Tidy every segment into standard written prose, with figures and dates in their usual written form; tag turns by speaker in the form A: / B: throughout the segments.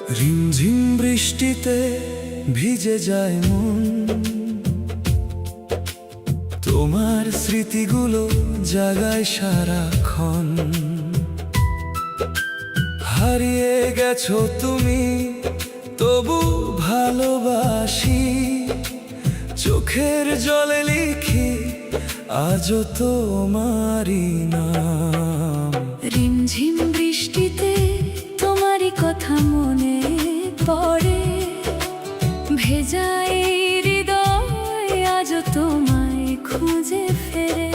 A: রিমঝিম বৃষ্টিতে ভিজে যায় মন, তোমার স্মৃতিগুলো জাগায় সারাক্ষণ। হারিয়ে গেছো তুমি, তবু ভালোবাসি, চোখের জলে লিখি আজও তোমারই নাম।
B: রিমঝিম বৃষ্টিতে তোমারই কথা মনে পড়ে, ভেজা এই হৃদয় আজও তোমায় খুঁজে ফেরে।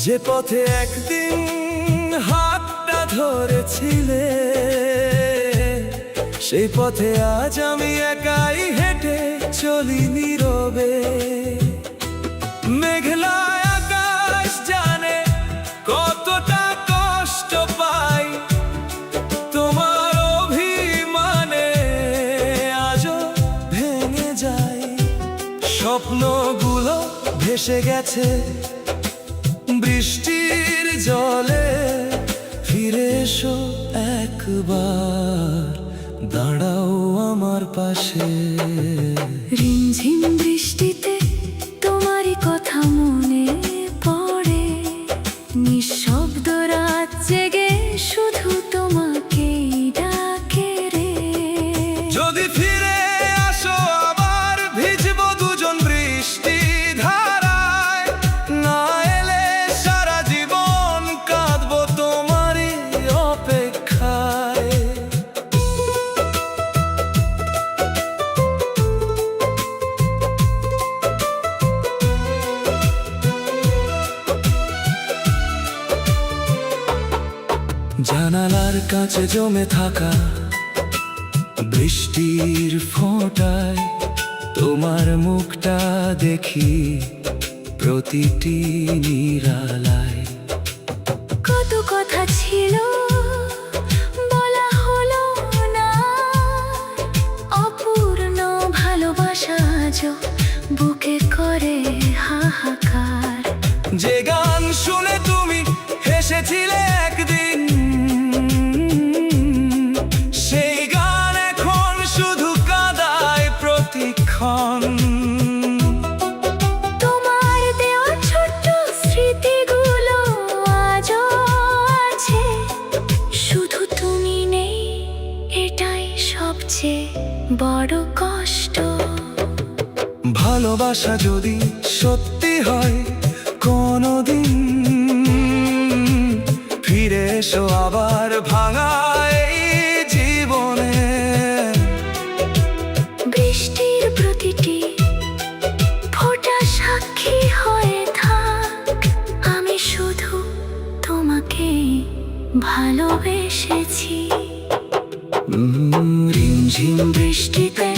A: যে পথে একদিন হাতটা ধরেছিলে, সেই পথে আজ আমি একাই হেঁটে চলি নীরবে। মেঘলা আকাশ জানে কতটা কষ্ট পাই, তোমার অভিমানে আজও ভেঙে যায়। স্বপ্নগুলো ভেসে গেছে বৃষ্টির জলে, ফিরে এসো একবার, দাঁড়াও আমার পাশে।
B: রিমঝিম বৃষ্টিতে তোমারই কথা মনে পড়ে, নিঃশব্দ রাত জেগে শুধু তোমাকেই ডাকে রে।
A: যদি ফিরে আসো আবার, ভিজবো দুজন বৃষ্টি ধারায়, না এলে সারা জীবন কাঁদবো তোমারই অপেক্ষায়। জানালার কাছে জমে থাকা বৃষ্টির ফোঁটায় তোমার মুখটা দেখি প্রতিটি নিরালায়।
B: কত কথা ছিল বলা হলো না, অপূর্ণ ভালোবাসা আজও বুকে করে হাহাকার।
A: যে গান শুনে তুমি হেসেছিলে একদিন, সেই গান এখন শুধু কাঁদায় প্রতিক্ষণ।
B: তোমার দেওয়া ছোট্ট স্মৃতিগুলো আজও আছে, শুধু তুমি নেই এটাই সবচেয়ে বড় কষ্ট।
A: ভালোবাসা যদি সত্যি হয় কোনোদিন, ফিরে এসো আবার ভাঙা এই জীবনে।
B: বৃষ্টির প্রতিটি ফোঁটা সাক্ষী হয়ে থাক, আমি শুধু তোমাকে ভালোবেসেছি। রিমঝিম বৃষ্টিতে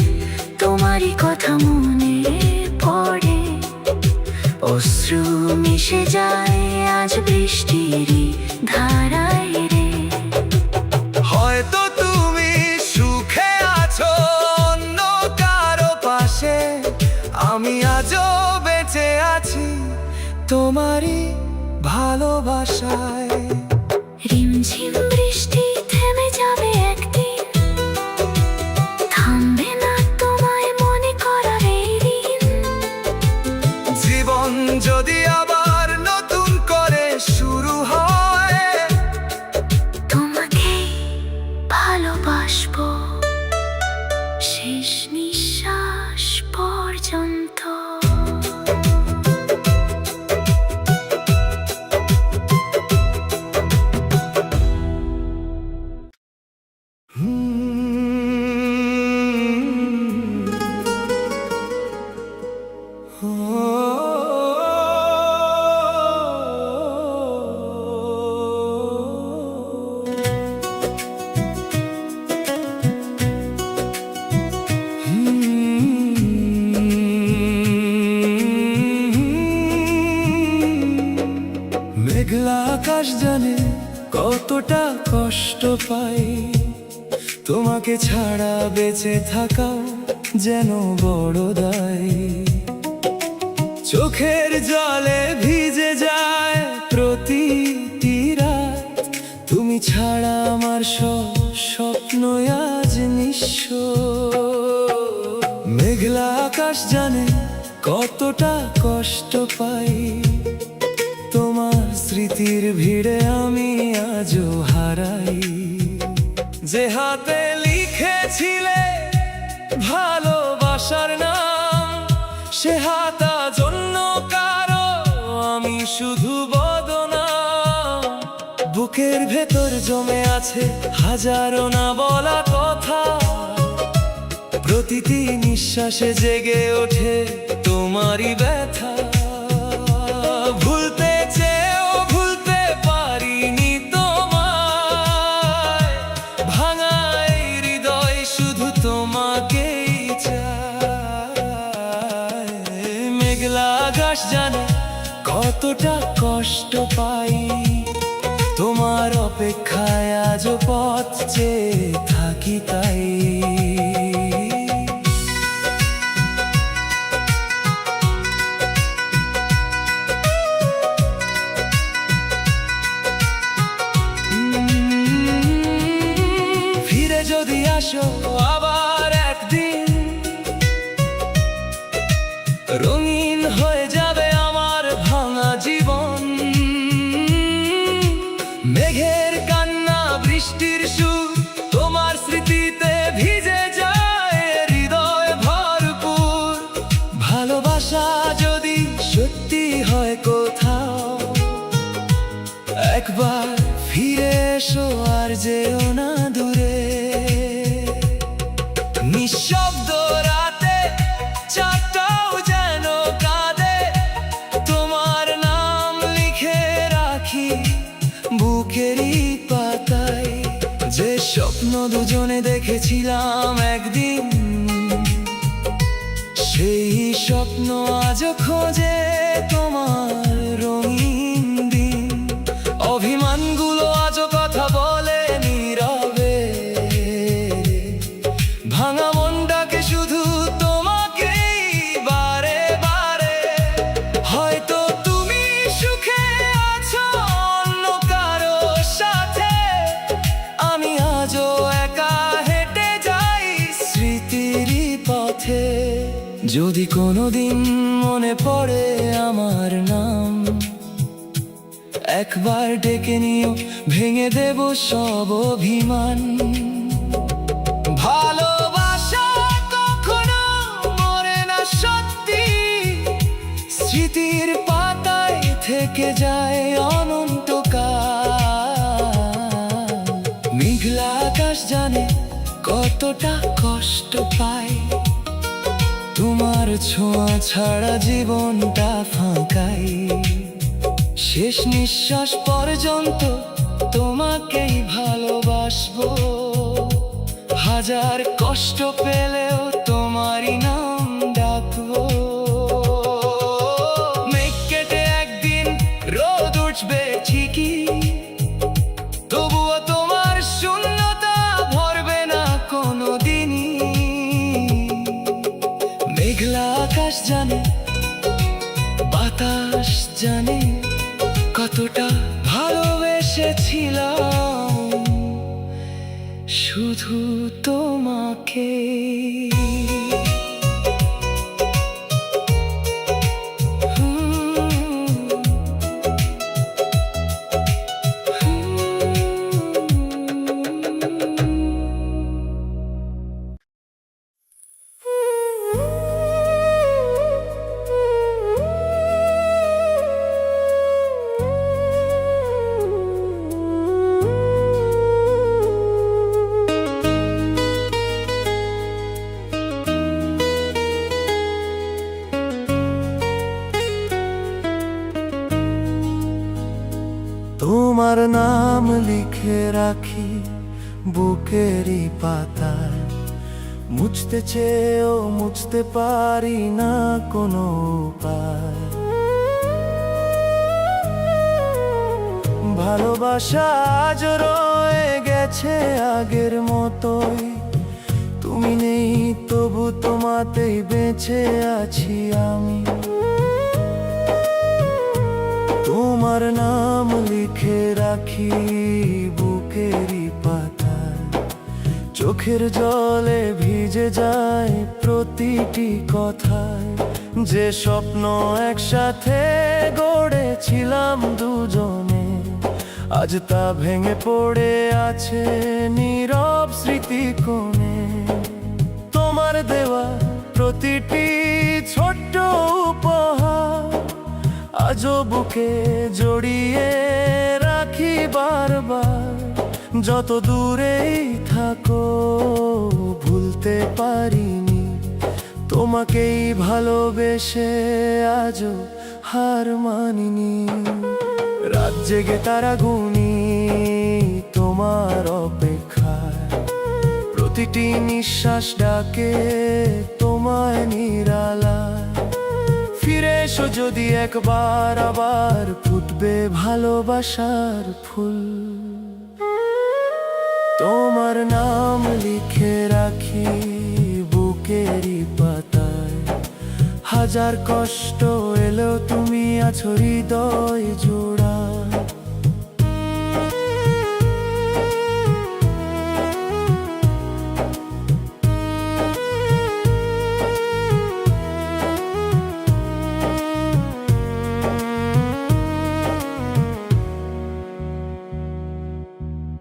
B: তোমারই কথা মনে পড়ে, অশ্রু মিশে যায় আজ বৃষ্টিরই ধারায় রে।
A: হয়তো তুমি সুখে আছো অন্য কারো পাশে, আমি আজও বেঁচে আছি তোমারই ভালোবাসায়।
B: রিমঝিম বৃষ্টি থেমে যাবে একদিন, থামবে না তোমায় মনে করার এই দিন।
A: জীবন যদি আবার নতুন করে শুরু হয়,
B: তোমাকে ভালোবাসবো শেষ নিঃশ্বাস পর্যন্ত।
A: মেঘলা আকাশ জানে কতটা কষ্ট পাই, তোমাকে ছাড়া বেঁচে থাকা যেন বড় দায়। চোখের জলে ভিজে যায় প্রতিটি রাত, তুমি ছাড়া আমার সব স্বপ্ন আজ নিঃস্ব। মেঘলা আকাশ জানে কতটা কষ্ট পাই, তোমার স্মৃতির ভিড়ে আমি আজও হারাই। যে হাতে লিখেছিলে ভালোবাসার নাম, সে হাতা জন্য কারো আমি শুধু বদনাম। বুকের ভেতর জমে আছে হাজারো না বলা কথা, প্রতিটি নিঃশ্বাসে জেগে ওঠে তোমারই ব্যথা। ভুলতে চেয়েও ভুলতে পারিনি তোমায়, ভাঙা এই হৃদয় শুধু তোমাকেই চায়। মেঘলা আকাশ জানে কতটা কষ্ট পাই, তোমার অপেক্ষায় আজও পথ চেয়ে থাকি তাই। ফিরে যদি আসো আবার একদিন, রঙিন হয়ে যাবে আমার ভাঙা জীবন। মেঘের কান্না বৃষ্টির সুর তোমার স্মৃতিতে ভিজে যায় হৃদয় ভরপুর। ভালোবাসা যদি সত্যি হয় কোথাও, একবার ফিরে এসো আর যেও না দূরে। নিঃশব্দ রাতে চাঁদটাও যেন কাঁদে, তোমার নাম লিখে রাখি বুকেরই পাতায়। যে স্বপ্ন দুজনে দেখেছিলাম একদিন, সেই স্বপ্ন আজও খোঁজে তোমার রঙিন দিন। অভিমানগুলো আজও কথা বলে নীরবে, ভাঙা মনটাকে শুধু তোমাকেই বারে বারে। হয়তো তুমি সুখে আছো অন্য কারো সাথে, আমি আজও একা হেঁটে যাই স্মৃতিরই পথে। যদি কোনোদিন মনে পড়ে আমার নাম, একবার ডেকে নিও, ভেঙে দেব সব অভিমান। ভালোবাসা কখনো মরে না সত্যি, স্মৃতির পাতায় থেকে যায় অনন্তকাল। মেঘলা আকাশ জানে কতটা কষ্ট পায়, তোমার ছোঁয়া ছাড়া জীবনটা ফাঁকাই। শেষ নিঃশ্বাস পর্যন্ত তোমাকেই ভালোবাসবো, হাজার কষ্ট পেলেও তোমারই নাম ডাকবো। মেঘ কেটে একদিন রোদ উঠবে ঠিকই, তবুও তোমার শূন্যতা ভরবে না কোনোদিনই। মেঘলা আকাশ জানে, বাতাস জানে কতটা ভালোবেসেছিলাম শুধু তোমাকে। তোমার নাম লিখে রাখি বুকেরই পাতায়, মুছতে চেয়েও মুছতে পারি না কোনো উপায়। ভালোবাসা আজ রয়ে গেছে আগের মতোই, তুমি নেই তবু তোমাতেই বেঁচে আছি আমি। তোমার নাম লিখে রাখি বুকে চোখের জলে ভিজে যায় প্রতিটি কথায়, যে স্বপ্ন একসাথে গড়েছিলাম দুজনে, আজ তা ভেঙে পড়ে আছে নীরব স্মৃতি কোণে। তোমার দেওয়া প্রতিটি ছোট্ট উপহার আজও বুকে জড়িয়ে রাখি বারবার। যত দূরেই থাকো ভুলতে পারিনি তোমাকেই ভালোবেসে, আজও হার মানিনি। রাত জেগে তারা গুনি তোমার অপেক্ষায়, প্রতিটি নিঃশ্বাস ডাকে তোমায় নিরালায়। ফিরে এসো যদি একবার, আবার ফুটবে ভালোবাসার ফুল। তোমার নাম লিখে রাখি বুকেরই পাতায়, হাজার কষ্ট এলেও তুমি আছো হৃদয় জোড়া।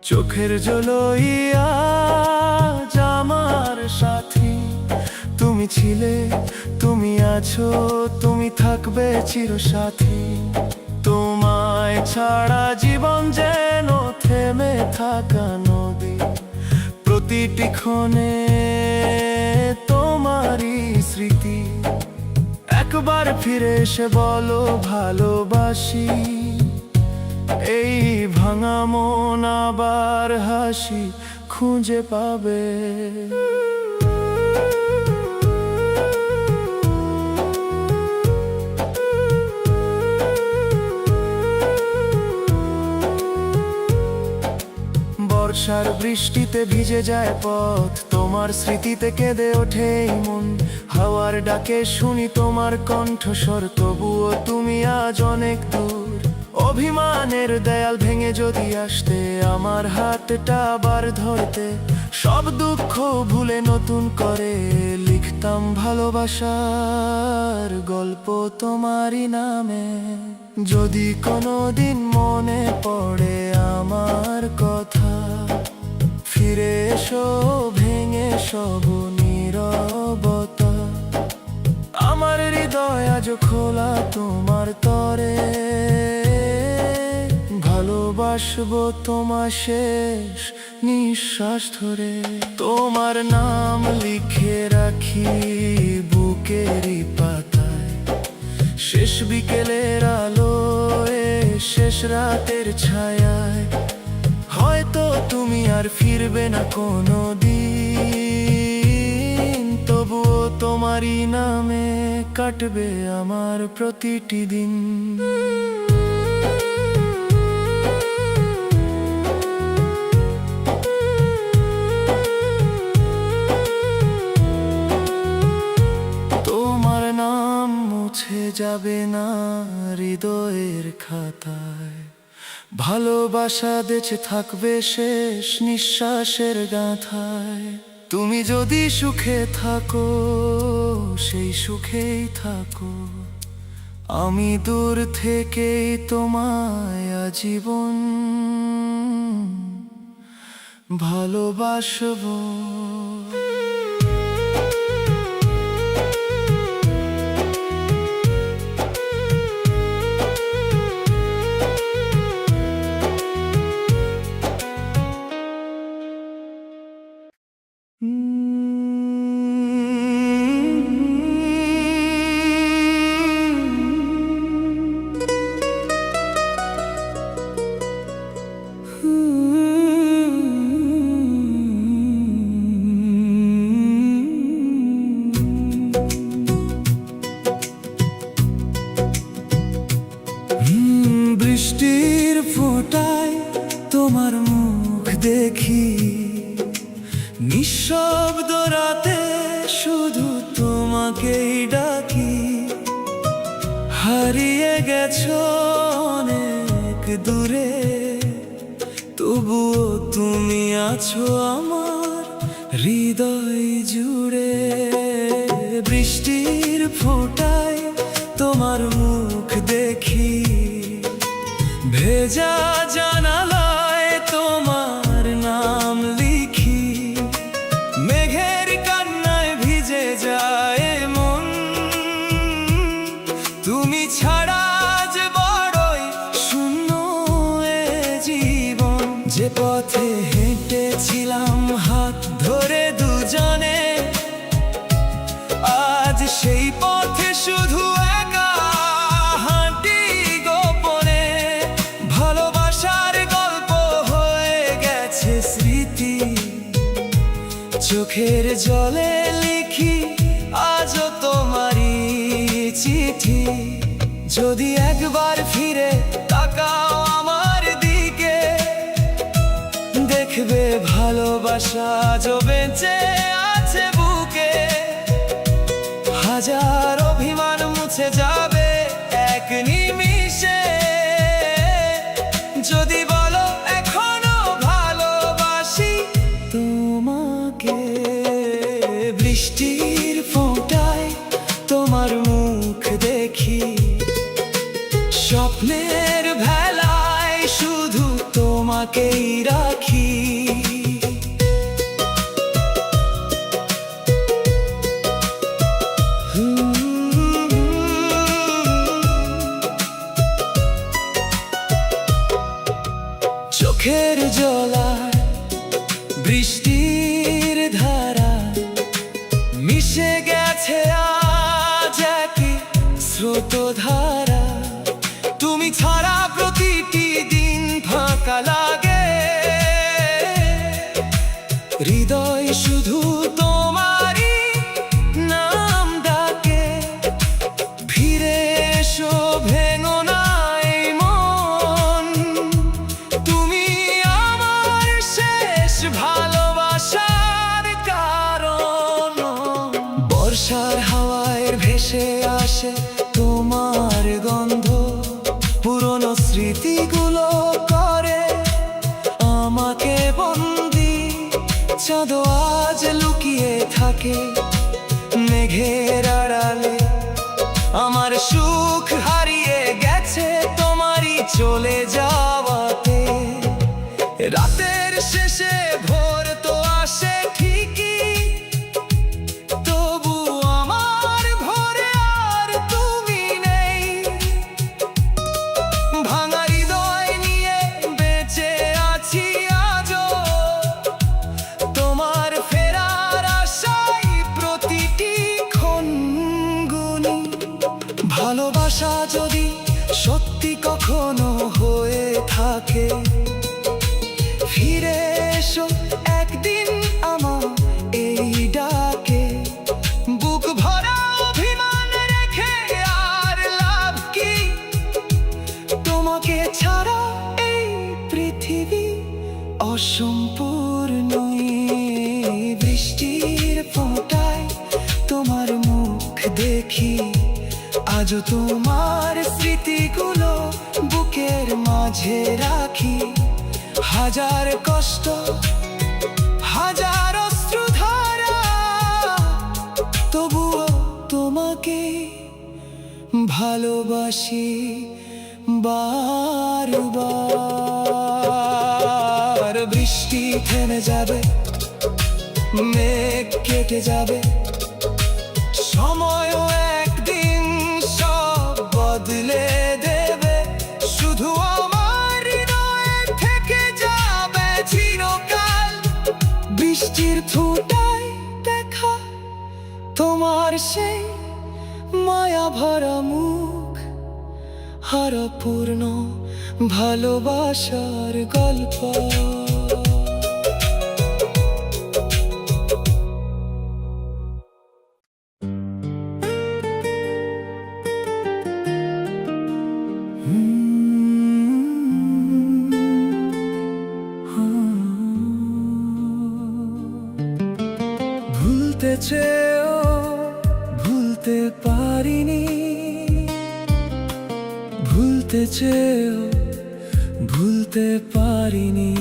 A: চোখের জলইয়া আমার সাথী, তুমি ছিলে, তুমি আছো, তুমি থাকবে চিরসাথী। তোমায় ছাড়া জীবন যেন থেমে থাকা নদী, প্রতিটি ক্ষণে তোমারই স্মৃতি। একবার ফিরে এসে বলো ভালোবাসি, এই ভাঙা মন আবার হাসি খুঁজে পাবে। বর্ষার বৃষ্টিতে ভিজে যায় পথ, তোমার স্মৃতিতে কেঁদে ওঠে এই মন। হাওয়ার ডাকে শুনি তোমার কণ্ঠস্বর, তবুও তুমি আজ অনেক দূর। অভিমানের দেয়াল ভেঙে যদি আসতে আমার হাতটা আবার ধরতে, সব দুঃখ ভুলে নতুন করে লিখতাম ভালোবাসার গল্প তোমারই নামে। যদি কোনোদিন মনে পড়ে আমার কথা, ফিরে এসো ভেঙে সব নীরবতা। আমার হৃদয় আজ খোলা তোমার তরে, ভালোবাসবো তোমার শেষ নিঃশ্বাস ধরে। তোমার নাম লিখে রাখি বুকেরই পাতায়, শেষ বিকেলের আলোয়, শেষ রাতের ছায়ায়। হয়তো তুমি আর ফিরবে না কোনো দিন, তবুও তোমারই নামে কাটবে আমার প্রতিটি দিন। তোমার নাম মুছে যাবে না হৃদয়ের খাতায়, ভালোবাসা বেঁচে থাকবে শেষ নিঃশ্বাসের গাঁথায়। তুমি যদি সুখে থাকো সেই সুখেই থাকো, আমি দূর থেকেই তোমায় আজীবন ভালোবাসবো। বৃষ্টির ফোঁটায় তোমার মুখ দেখি, নিঃশব্দ রাতে শুধু তোমাকেই ডাকি। হারিয়ে গেছো অনেক দূরে, তবুও তুমি আছো আমার হৃদয় জুড়ে বৃষ্টির ফোঁটায় তোমার মুখ দেখি, ভেজা জানালায় তোমার নাম লিখি, মেঘের কান্নায় ভিজে যায় মন, তুমি ছাড়া যে বড়ই শূন্য এ জীবন। যে পথে হেঁটেছিলাম হাত ধরে দুজনে, আজ সেই পথে শুধু একা হাঁটি গোপনে। ভালোবাসার গল্প হয়ে গেছে স্মৃতি, চোখের জলে লিখি আজও তোমারই চিঠি। যদি একবার ফিরে তাকাও আমার দিকে, দেখবে ভালোবাসা আজও বেঁচে আছে বুকে। হাজার অভিমান মুছে যাবে এক নিমিষে, যদি বলো এখনো ভালোবাসি তোমাকে। বৃষ্টির ফোঁটায় তোমার মুখ দেখি, স্বপ্নের ভেলায় শুধু তোমাকেই রাখি। চোখের জলায় বৃষ্টির ধারা মিশে গেছে আজ একই স্রোতধারা। তুমি ছাড়া প্রতিটি দিন ফাঁকা লাগে, হৃদয় শুধু তোমারই নাম ডাকে। ফিরে এসো ভেঙো না এই মন, তুমি আমার শেষ ভালোবাসার কারণ। বর্ষার হাওয়ায় ভেসে আসে তোমার গন্ধ, পুরনো স্মৃতিগুলো করে আমাকে বন্দি। চাঁদ আজ লুকিয়ে থাকে মেঘের আড়ালে, আমার সুখ হারিয়ে গেছে তোমারই চলে যাওয়াতে। রাতের শেষে ভোর তো আসে ঠিকই, তবু আমার ভোরে আর তুমি নেই। ভাঙা হৃদয় নিয়ে বেঁচে আছি আজও, তোমার ফেরার আশায় প্রতিটি ক্ষণ গুনি। ভালোবাসা যদি সত্যি কখনো হয়ে থাকে, ফিরে এসো একদিন আমার এই ডাকে। বুক ভরা অভিমান রেখে আর লাভ কি, তোমাকে ছাড়া এই পৃথিবী অসম্পূর্ণই। বৃষ্টির ফোঁটায় তোমার মুখ দেখি, আজও তোমার স্মৃতিগুলো বুকের মাঝে রাখি। হাজার কষ্ট হাজার অশ্রুধারা, তবুও তোমাকে ভালোবাসি বারবার। বৃষ্টি থেমে যাবে, মেঘ কেটে যাবে, সময়ও একদিন সব বদলে দেবে। শুধু আমার হৃদয়ে থেকে যাবে চিরকাল বৃষ্টির ফোঁটায় দেখা তোমার সেই মায়া ভরা মুখ, আর অপূর্ণ ভালোবাসার গল্প। ভুলতে চেয়েও ভুলতে পারিনি, ভুলতে চেয়েও ভুলতে পারিনি।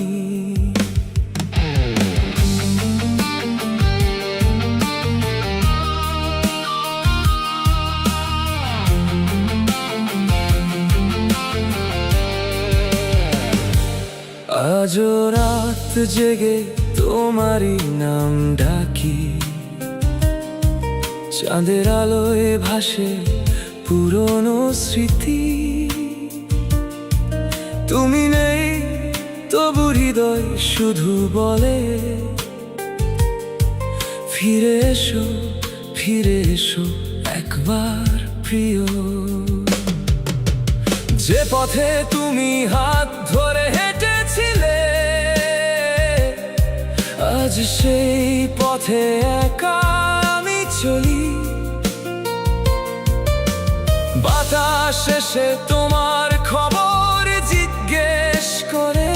A: আজও রাত জেগে তোমারই নাম ডাকি, চাঁদের আলোয় ভাসে পুরনো স্মৃতি। তুমি নেই তবু হৃদয় শুধু বলে, ফিরে এসো, ফিরে এসো একবার প্রিয়। যে পথে তুমি হাত ধরে হেঁটেছিলে, আজ সেই পথে একা আমি চলি। বাতাস এসে তোমার খবর জিজ্ঞেস করে,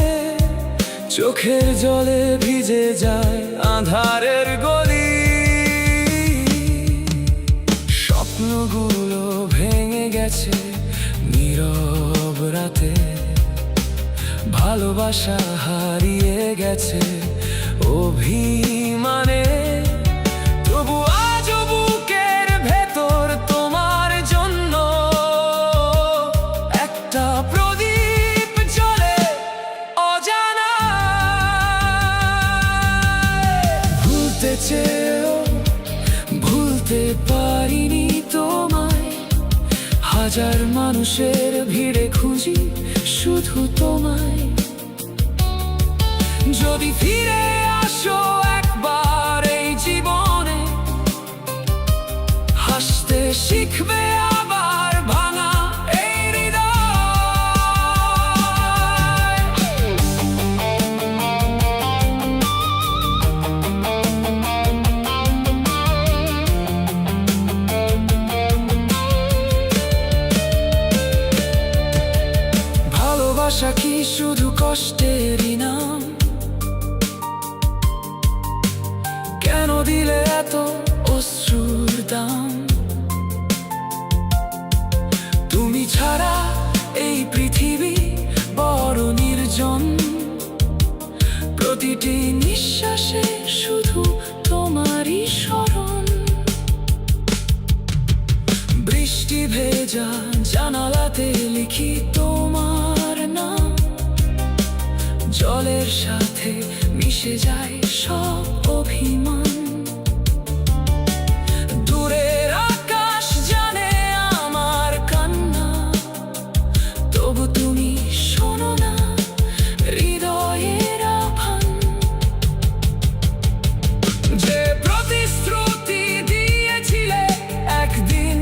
A: চোখের জলে ভিজে যায় আঁধারের গলি। স্বপ্নগুলো ভেঙে গেছে নীরব রাতে, ভালোবাসা হারিয়ে গেছে অভিমানে। তবু আজও বুকের ভেতর তোমার জন্য একটা প্রদীপ জ্বলে অজানা। ভুলতে চেয়েও ভুলতে পারিনি তোমায়, হাজার মানুষের ভিড়ে খুঁজি শুধু তোমায়। যদি ফিরে আসো একবার এই জীবনে, হাসতে শিখবে আবার ভাঙা এই হৃদয়। ভালোবাসা কি শুধু কষ্টেরই নাম? কেন দিলে এত অশ্রুর দাম? তুমি ছাড়া এই পৃথিবী বড় নির্জন, প্রতিটি নিঃশ্বাসে শুধু তোমারই স্মরণ। বৃষ্টি ভেজা জানালাতে লিখি তোমার নাম, জলের সাথে মিশে যায় সব অভিমান। দূরের আকাশ জানে আমার কান্না, তবু তুমি শোনো না হৃদয়ের আহ্বান। যে প্রতিশ্রুতি দিয়েছিলে একদিন,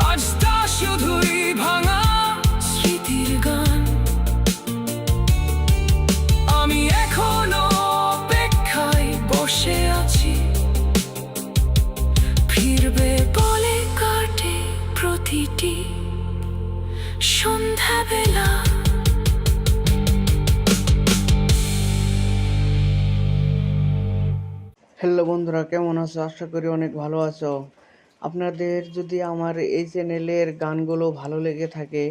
A: আজ তা শুধুই ভাঙা স্মৃতির গান। আমি এখনো অপেক্ষায় বসে আছি, ফিরবে বলে কাটে প্রতিটি সন্ধ্যাবেলা।
C: হ্যালো বন্ধুরা, কেমন আছো? আশা করি অনেক ভালো আছো। আপনাদের যদি আমার এই চ্যানেলের গানগুলো ভালো লেগে থাকে,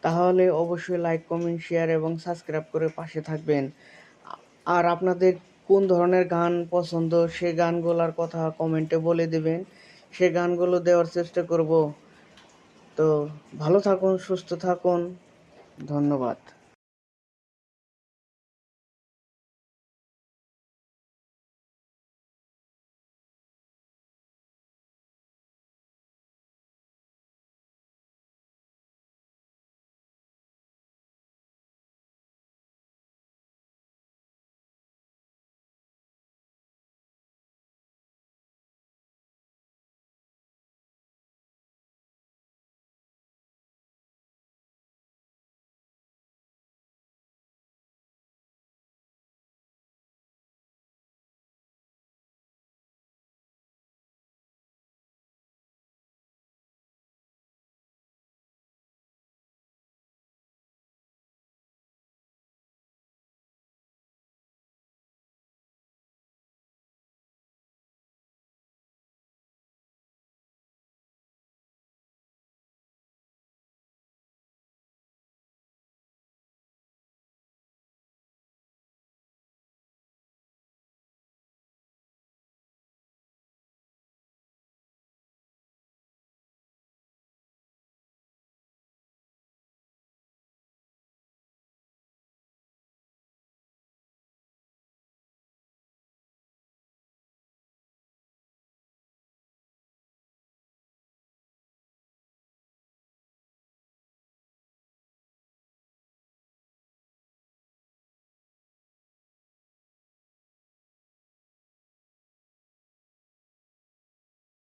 C: তাহলে অবশ্যই লাইক, কমেন্ট, শেয়ার এবং সাবস্ক্রাইব করে পাশে থাকবেন। আর আপনাদের কোন ধরনের গান পছন্দ, সে গানগুলোর কথা কমেন্টে বলে দেবেন, সে গানগুলো দেওয়ার চেষ্টা করব। তো ভালো থাকুন, সুস্থ থাকুন, ধন্যবাদ।